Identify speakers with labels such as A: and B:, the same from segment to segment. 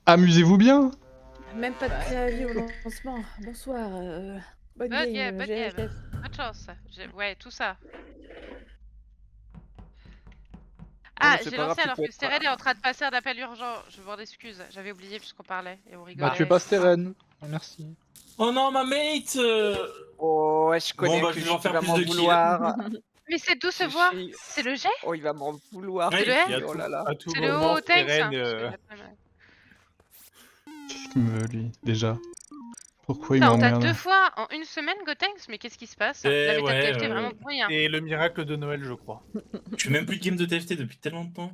A: Amusez-vous bien.
B: Même pas de préavis au lancement. Bonsoir, bonne game,
C: Bonne game.
B: GLF.
C: Bonne chance. Ouais, tout ça.
D: Non, mais
C: Ah,
D: c'est
C: j'ai
D: pas grave,
C: lancé
D: tu
C: alors
D: peux
C: que
D: être.
C: Steren est en train de passer un appel urgent. Je vous excuse. J'avais oublié puisqu'on parlait et on
A: Bah tu es
C: rigolait.
A: pas Steren. Merci.
E: Oh non, ma mate
D: Oh, ouais, je
E: Bon,
D: connais
E: bah,
D: un
E: je vais en
D: Kushi qui
E: faire
D: va
E: plus
D: m'en
E: de kills.
D: vouloir.
C: Mais c'est d'où se voit?
D: Kushi.
C: C'est le jet?
D: Oh, il va m'en vouloir,
C: C'est le
E: Oui,
C: R?
E: et
D: Kushi, oh là là.
F: À tout
C: C'est le
F: moment,
C: haut tanks?
F: Steren.
C: Parce que après, ouais.
A: Fume lui, déjà. Pourquoi il
C: Putain, on t'a 2
A: m'emmerde?
C: fois en 1 semaine, Gotenks? Mais qu'est-ce qui se passe? La
E: Eh
C: méta de
E: ouais,
C: TFT est vraiment pourrie, hein.
F: Et le miracle de Noël, je crois.
E: je fais même plus de game de TFT depuis tellement de temps.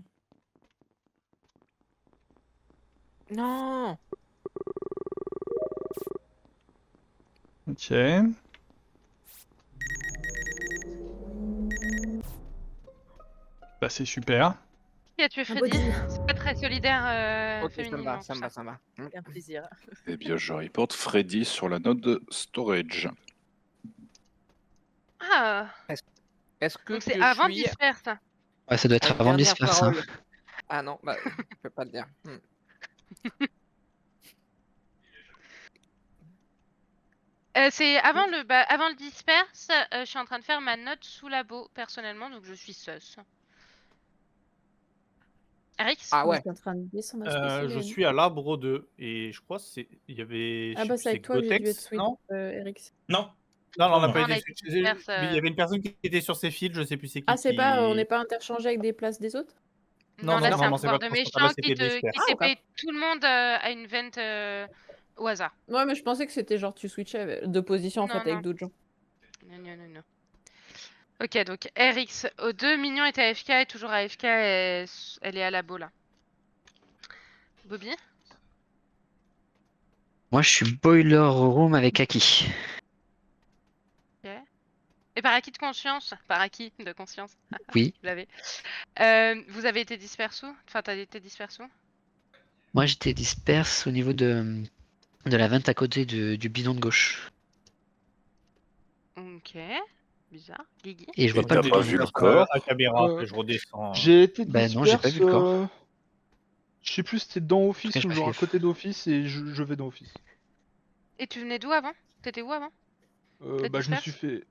D: Non.
A: Ok. Bah c'est super.
C: Qui a tué
B: Un
C: Freddy?
B: body.
C: C'est pas très solidaire,
D: Ok, ça me
C: fémininement,
D: va, ça
C: tout
D: me va, ça me va.
B: Un plaisir.
G: Eh bien, je reporte Freddy sur la node storage.
C: Ah!
D: Est-ce que
C: Donc c'est
D: je
C: avant
D: suis
C: Disperse.
H: Ouais, ça doit être
D: à une
H: avant
D: dernière
H: Disperse. Hein.
D: parole? Ah non, bah, je peux pas le dire.
C: C'est avant avant le Disperse, je suis en train de faire ma note sous labo, personnellement, donc je suis sus. Rix?
D: Ah
B: Moi,
D: ouais.
B: je suis en train de descendre ma spéciale.
F: Je suis à l'arbre 2 et je crois il y avait.
B: Ah
F: je
B: bah
F: sais
B: c'est avec toi que j'ai dû être
F: Gotex,
B: switch,
F: non?
B: Eric.
E: Non,
F: Non, on n'a
E: Non,
F: pas
C: on
F: été
C: a été
F: switché.
C: Disperse,
F: Mais il y avait une personne qui était sur ses fils, je sais plus c'est qui.
B: Ah c'est pas, on
F: qui-
B: n'est pas interchangé avec des places des autres?
F: Non,
C: Non, là
F: non,
C: c'est un
F: non, c'est
C: pouvoir
F: pas
C: de
F: pour ça. Là,
C: méchant qui
F: c'était Disperse.
C: qui
B: Ah, ok.
C: TP tout le monde à une vente au hasard.
B: Ouais, mais je pensais que c'était genre tu switchais de position en
C: Non,
B: fait avec
C: non.
B: d'autres gens.
C: Non. Ok, donc RX au 2, Mignon est AFK et toujours AFK, elle est à labo là. Bobby?
H: Moi, je suis Boiler Room avec Aki.
C: Ok. Et par acquis de conscience? Par acquis de conscience.
H: Oui.
C: Vous l'avez. Vous avez été disperse où? Enfin, t'as été disperse où?
H: Moi, j'étais Disperse au niveau de la vente à côté du bidon de gauche.
C: Ok. Bizarre. Guigui?
H: Et je vois
G: Et
H: pas
G: t'as
H: le
G: pas
H: bidon.
G: vu le corps?
F: À caméra,
A: Euh,
F: que je redescends.
A: J'ai été
H: Bah non, j'ai pas
A: disperse.
H: vu le corps.
A: Je sais plus si c'était dans
H: En tout
A: Office
H: cas, j'ai
A: ou
H: pas
A: genre
H: fait
A: à côté d'Office et je vais dans Office.
C: Et tu venais d'où avant? T'étais où avant? D'être
A: Bah je me suis
C: disperse?
A: fait.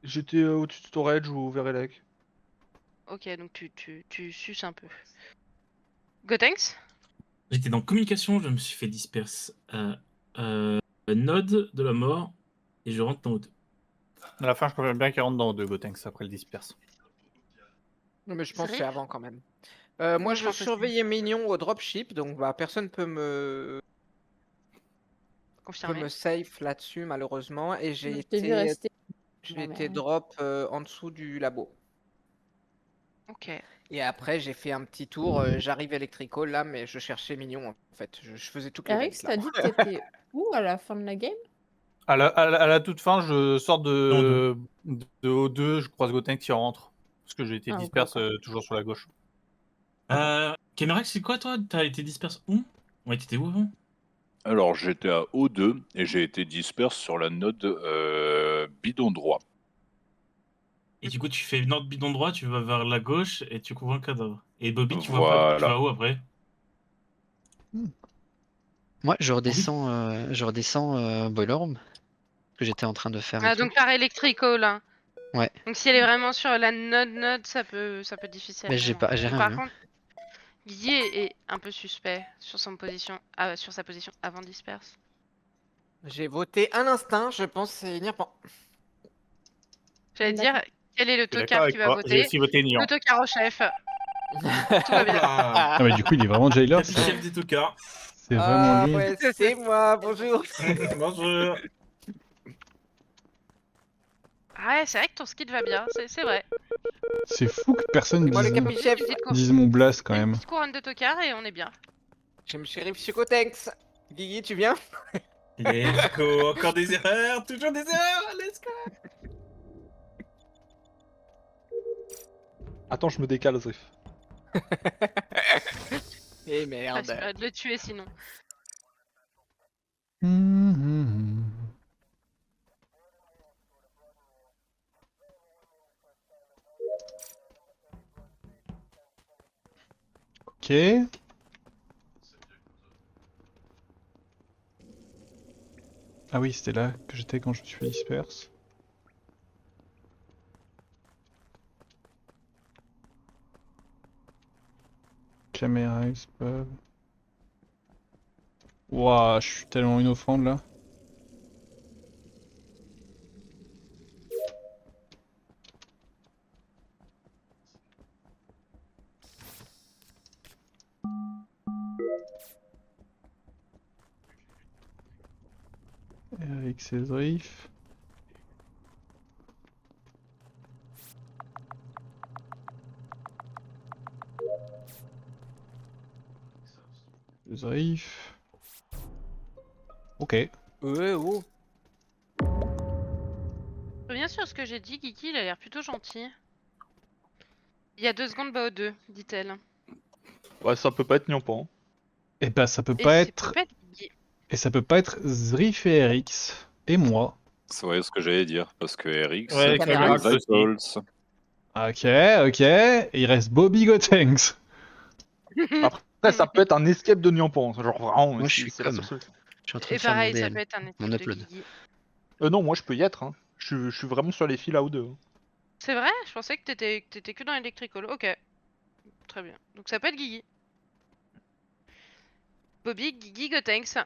A: J'étais au-dessus de Storage ou au Verelec.
C: Ok, donc tu suces un peu. Gotenks?
E: j'étais dans communication, je me suis fait disperse Node de la mort et je rentre dans O2.
F: À la fin, je préfère bien qu'il rentre dans O2 Gotenks après le disperse.
D: Non, mais je pense que c'est
C: Sérieux?
D: avant quand même. Moi,
C: Moi,
D: je
C: pense aussi.
D: surveillais Mignon au dropship, donc bah personne peut me
C: Confirmé.
D: safe là-dessus malheureusement, et
B: Je t'ai vu rester.
D: j'ai
B: Non, mais,
D: été drop en dessous du labo.
C: Ok.
D: Et après, j'ai fait un petit tour. J'arrive Electrical là, mais je cherchais Mignon en fait. Je faisais toutes les
B: Eric,
D: ventes
B: t'as
D: là.
B: dit que t'étais où à la fin de la game?
F: À la toute fin, je sors de O2, je croise Gotenks qui rentre. Parce que j'ai été
B: Ah, ok,
F: disperse
B: ok.
F: toujours sur la gauche.
E: Camérax, c'est quoi toi? T'as été disperse où? Ouais, t'étais où avant?
G: Alors, j'étais à O2 et j'ai été disperse sur la node bidon droit.
E: Et du coup, tu fais nord bidon droit, tu vas vers la gauche et tu couvres un cadavre. Et Bobby, tu vois pas, tu
G: Voilà.
E: vas où après?
H: Moi, je redescends Boiler Room. Que j'étais en train de faire.
C: Ah, donc par Electrical. Hein.
H: Ouais.
C: Donc si elle est vraiment sur la node, ça peut difficilement.
H: Mais j'ai rien
C: Par
H: vu.
C: contre, Guigui est un peu suspect sur sa position avant disperse.
D: J'ai voté un instinct, je pense c'est Nirpan.
C: J'allais dire, quel est le
F: Je suis d'accord
C: tocard
F: avec
C: qui va
F: toi. J'ai
C: voter?
F: aussi voté Nian.
C: Le tocard au chef. Tout va bien.
A: Ah mais du coup il est vraiment jailer.
E: Capi chef des tocards.
A: C'est vraiment lui.
D: Ouais, c'est moi, bonjour.
E: Bonjour.
C: Ah ouais, c'est vrai que ton skill va bien, c'est vrai.
A: C'est fou que personne
D: Moi le
A: dise,
D: capi-chef.
A: dise mon blast quand
C: Une
A: même.
C: petite couronne de tocard et on est bien.
D: J'ai me shérif chez Gotenks. Guigui, tu viens?
E: Let's go. Encore des erreurs, toujours des erreurs. Let's go.
A: Attends, je me décale, Zrif.
D: Eh
C: Ah,
D: merde.
C: j'espérais de le tuer sinon.
A: Ok. Ah oui, c'était là que j'étais quand je me suis fait disperse. Caméra exploit. Ouah, je suis tellement une offrande là. Avec ses riffs. Les riffs. Ok.
D: Ouais, oh.
C: Reviens sur ce que j'ai dit, Guigui, il a l'air plutôt gentil. Il y a 2 secondes, bah, au 2, dit-elle.
A: Ouais, ça peut pas être Nyampan. Et bah ça peut
C: Et
A: pas
C: c'est
A: être.
C: peut-être Guigui.
A: Et ça peut pas être Zrif et RX. Et moi.
G: C'est vrai ce que j'allais dire, parce que RX,
F: Ouais,
D: Caméra
F: Caméra
G: les
F: aussi.
G: Vitals.
A: Ok. Et il reste Bobby Gotenks. Après, ça peut être un escape de Nyampan. Genre vraiment.
H: Moi, je suis
A: c'est la
H: comme.
A: seule solution.
H: Je suis en train
C: Et
H: de faire mon
C: pareil, ça
H: DL,
C: peut être un
H: mon
C: escape de
H: upload.
C: Guigui.
A: Non, moi je peux y être. Hein. Je suis vraiment sur les fils là ou deux.
C: C'est vrai? Je pensais que t'étais que dans Electrical. Ok. Très bien. Donc ça peut être Guigui. Bobby, Guigui, Gotenks.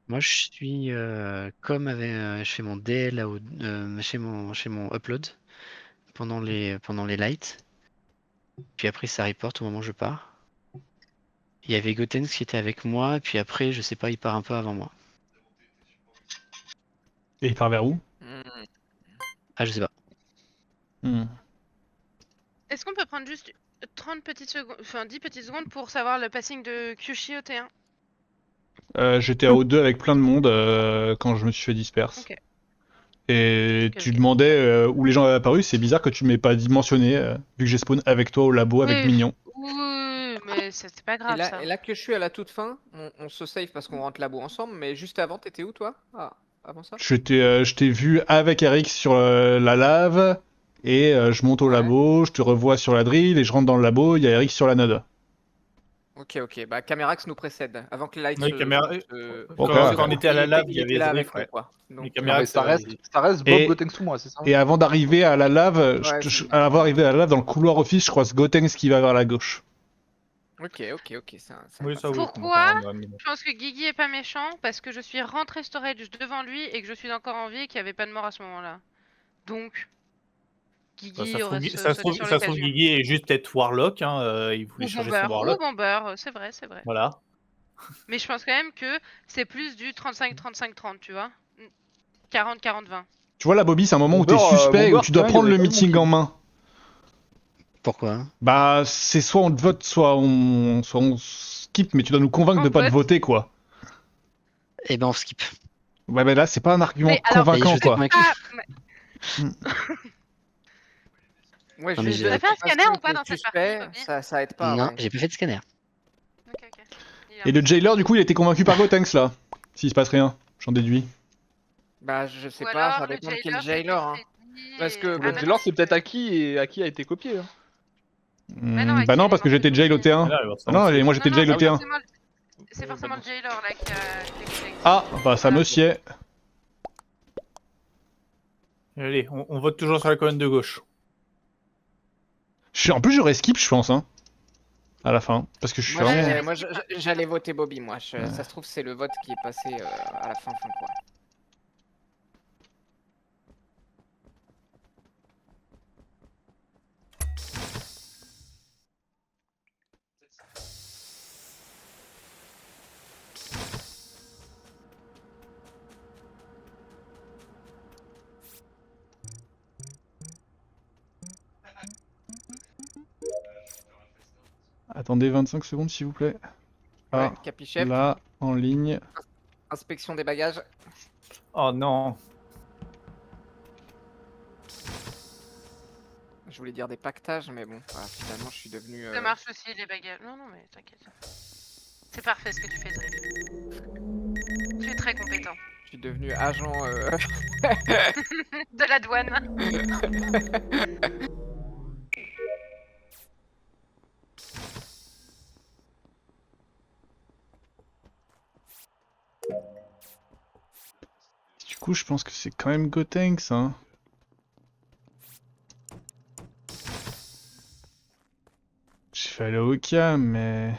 H: Moi, je suis comme avec, je fais mon DL chez mon upload pendant les lights. Puis après, ça reporte au moment où je pars. Il y avait Gotenks qui était avec moi, puis après, je sais pas, il part un peu avant moi.
A: Et il part vers où?
H: Ah, je sais pas.
C: Est-ce qu'on peut prendre juste 30 petites secondes, enfin 10 petites secondes pour savoir le passing de Kyushi au T1?
A: J'étais à O2 avec plein de monde quand je me suis fait disperse.
C: Ok.
A: Et
C: Ok,
A: tu
C: ok.
A: demandais où les gens avaient apparu, c'est bizarre que tu m'aies pas dimensionné, vu que j'ai spawn avec toi au labo avec
C: Oui,
A: Mignon.
C: Oui, mais c'est pas
D: Et
C: grave ça.
D: là que je suis à la toute fin, on se save parce qu'on rentre labo ensemble, mais juste avant, t'étais où toi? Ah, avant ça?
A: Je t'ai vu avec Eric sur la lave, et je monte au
D: Ouais.
A: labo, je te revois sur la drill, et je rentre dans le labo, il y a Eric sur la node.
D: Ok, bah Camerax nous précède. Avant que les lights
F: Oui, Caméra-
A: Ok,
F: Quand on était à la
D: il
F: lave,
D: était-
F: il
D: il
F: y
D: était
F: avait
D: là
F: Zrif,
D: avec nous,
F: ouais.
D: quoi.
F: Les
D: Donc,
F: caméras,
A: ça reste
F: Bob
A: Et-
F: Gotenks ou moi, c'est ça?
A: Et avant d'arriver à la lave,
D: Ouais,
A: avant d'arriver à la lave, dans le couloir office, je croise Gotenks qui va vers la gauche.
D: Ok, ça
F: Oui,
D: passe.
F: ça oui.
C: Pourquoi Je pense que Guigui est pas méchant parce que je suis rentré storage devant lui et que je suis encore en vie et qu'il y avait pas de mort à ce moment-là. Donc, Guigui aurait
F: Ça
C: sauté
F: se
C: sur
F: trouve,
C: l'occasion.
F: Guigui est juste peut-être Warlock, hein, il voulait
C: Ou
F: changer son
C: Bomber,
F: Warlock.
C: c'est vrai, c'est vrai.
F: Voilà.
C: Mais je pense quand même que c'est plus du 35-35-30, tu vois. 40-40-20.
A: Tu vois là, Bobby, c'est un moment où t'es
I: Bomber,
A: suspect, où
I: Bomber,
A: tu dois
I: putain, il
A: prendre
I: aurait
A: le
I: quand même
A: meeting
I: mon
A: en main.
H: Pourquoi?
A: Bah, c'est soit on te vote, soit on skip, mais tu dois nous convaincre
C: On
A: de pas te
C: vote.
A: voter, quoi.
H: Eh ben, on skip.
A: Ouais, mais là, c'est pas un argument
C: Mais alors,
A: convaincant,
H: je vous ai
A: quoi.
H: convaincu.
D: Ouais,
H: Non, mais
D: juste
H: j'ai-
C: T'as fait un
D: parce
C: scanner
D: que
C: ou pas
D: t'es
C: dans cette
D: suspect,
C: partie, Bobby
D: ça aide pas,
H: Non,
D: ouais.
H: j'ai pas fait de scanner.
C: Ok.
A: Et le jailer, du coup, il a été convaincu par Gotenks, là. S'il se passe rien, j'en déduis.
D: Bah, je sais
C: Ou
D: pas,
C: alors
D: ça
C: le
D: dépend de quel
C: jailer,
D: jailer, hein. Parce que-
A: Le
C: Ah,
A: jailer,
C: mais non,
A: c'est peut-être Aki et Aki a été copié. Hein.
C: Mais non,
A: bah
C: Aki,
A: non,
C: il
A: parce
C: est
A: que
C: mort
A: j'étais
C: chez
A: jail au
C: Bobby.
A: T1. Ah non, moi j'étais jail au T1.
C: C'est forcément le jailer là qui a
A: Ah, bah ça me sied.
F: Allez, on vote toujours sur la colonne de gauche.
A: En plus, j'aurais skip, je pense, hein. À la fin. Parce que je suis
D: Moi,
A: vraiment.
D: j'allais voter Bobby, moi. Ça se trouve, c'est le vote qui est passé à la fin, quoi.
A: Attendez 25 secondes, s'il vous plaît.
D: Ouais,
A: Ah,
D: Capichef,
A: là, en ligne.
D: inspection des bagages.
F: Oh non.
D: Je voulais dire des pactages, mais bon, voilà, finalement, je suis devenu...
C: Ça marche aussi les bagages. Non, mais t'inquiète. C'est parfait ce que tu fais, Zrif. Tu es très compétent.
D: Je suis devenu agent...
C: De la douane.
A: coup, je pense que c'est quand même Gotenks, hein. J'ai fait aller au cam, mais...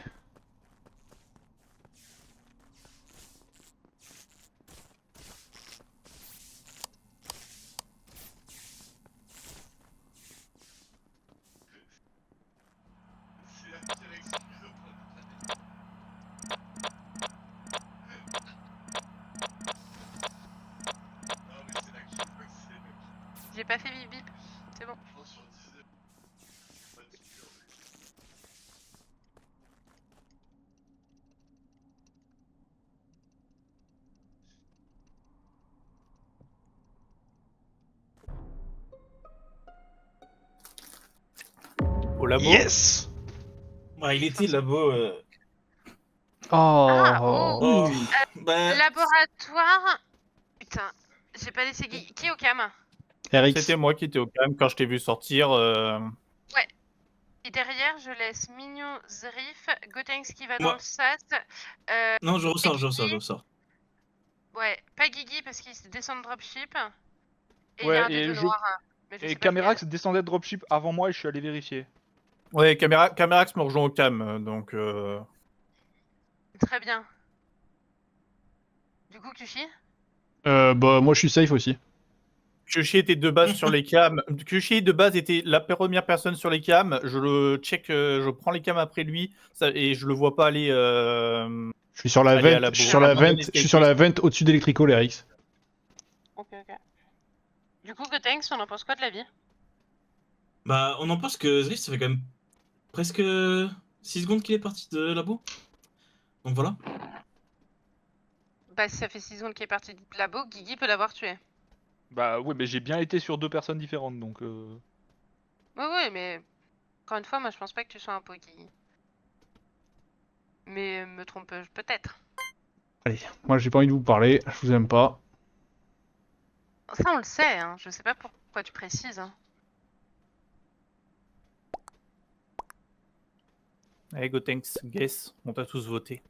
C: J'ai pas fait bip bip. C'est bon.
F: Au labo.
A: Yes!
E: Bah, il était là-bas.
C: Ah,
A: Oh!
E: Oh, bah,
C: Laboratoire. Putain, j'ai pas laissé qui est au cam.
A: RX.
F: C'était moi qui étais au cam quand je t'ai vu sortir.
C: Et derrière, je laisse Mignon, Zerif, Gotenks qui va
E: Moi.
C: dans le sas.
E: non, je ressors.
C: Ouais, pas Guigui parce qu'il descend de dropship. Et il y
A: Ouais,
C: a un
A: et
C: des deux
A: je-
C: noirs. Mais je
A: Et
C: sais pas
A: Camerax descendait de dropship avant moi et je suis allé vérifier.
F: Ouais, Camerax me rejoint au cam, donc...
C: lequel. Très bien. Du coup, Kushi
A: Bah, moi, je suis safe aussi.
F: Kushi était de base sur les cams. Kushi de base était la première personne sur les cams. Je le check, je prends les cams après lui et je le vois pas aller.
A: Je suis sur la
F: Allez, à
A: vente,
F: la
A: je suis
F: bourre.
A: sur la
F: Abandonner
A: vente,
F: ce
A: je suis sur la
F: calcul.
A: vente au-dessus d'Electrical, RX.
C: Ok. Du coup, Gotenks, on en pense quoi de la vie?
E: Bah, on en pense que Zrift, ça fait quand même presque 6 secondes qu'il est parti de labo. Donc voilà.
C: Bah, si ça fait 6 secondes qu'il est parti de labo, Guigui peut l'avoir tué.
A: Bah oui, mais j'ai bien été sur 2 personnes différentes, donc...
C: Ouais, mais encore une fois, moi je pense pas que tu sois un pot, Guigui. Mais me trompe-je peut-être.
A: Allez, moi j'ai pas envie de vous parler, je vous aime pas.
C: Ça, on le sait, hein. Je sais pas pourquoi tu précises. Hein.
F: Allez, Gotenks, guess, on t'a tous voté.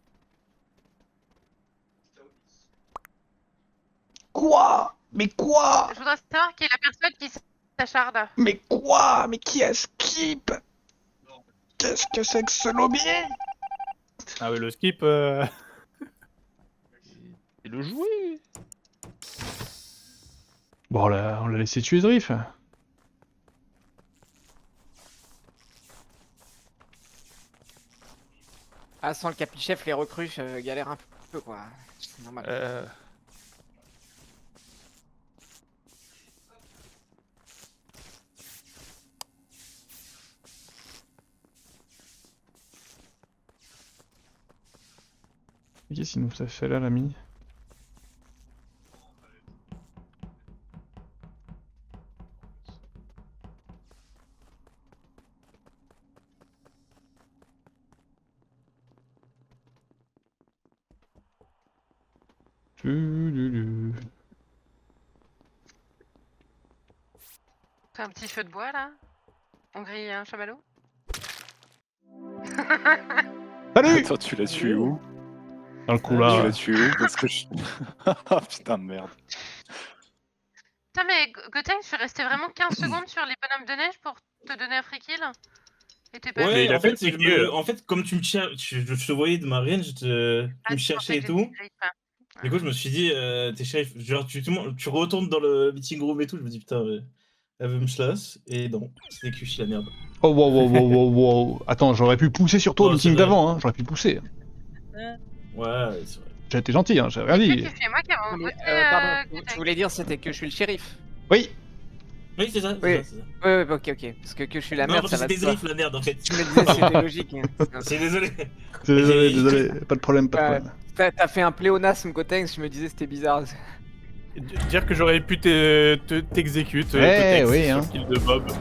A: Quoi? Mais quoi?
C: Je voudrais savoir qui est la personne qui s'acharde.
A: Mais quoi? Mais qui a skip? Qu'est-ce que c'est que ce lobby?
F: Ah ouais, le skip.
A: Et le jouer? Bon, on l'a laissé tuer Zrif.
D: Ah, sans le capichef, les recrues galèrent un peu, quoi. C'est normal.
A: Qu'est-ce qu'il nous a fait là, l'ami?
C: Fais un petit feu de bois là. On grille un chamallow.
A: Salut!
G: Attends, tu l'as tué où?
A: Dans le
G: Tu
A: couloir.
G: l'as tué où? Parce que je... Ah putain de merde.
C: Putain, mais Gotenks, je suis resté vraiment 15 secondes sur les bonhommes de neige pour te donner un free kill. Et t'es pas
E: Ouais,
F: Mais il a
E: en
F: fait
E: fait,
F: le kill.
E: en fait, comme tu me cherches, je te voyais de ma range, tu me cherchais et tout. Du coup, je me suis dit, t'es shérif. Genre, tu retournes dans le meeting room et tout. Je me dis, putain, elle veut me slash. Et non, c'était Kushi la merde.
A: Oh wow. Attends, j'aurais pu pousser sur toi au
E: Oh,
A: meeting
E: c'est vrai.
A: d'avant, hein. J'aurais pu pousser.
E: Ouais, c'est vrai.
A: J'ai été gentil, hein. J'ai rien
C: C'est
A: dit.
C: moi qui avons
D: Mais,
C: voté
D: pardon,
C: Gotenks.
D: je voulais dire c'était que je suis le shérif.
A: Oui.
E: Oui, c'est ça.
D: Oui.
E: C'est ça.
D: Ouais, ok. Parce que je suis la
E: Non,
D: merde,
E: parce
D: ça
E: que
D: va de
E: c'était
D: soi.
E: Zrif la merde en fait.
D: Tu me disais c'était logique. Hein.
E: C'est désolé.
A: Désolé. Pas de problème, pas de
D: Ouais.
A: problème.
D: T'as fait un pléonasme, Gotenks, je me disais c'était bizarre.
F: Dire que j'aurais pu t'exécuter.
A: Eh, oui,
F: sur
A: hein.
F: kill de Bob.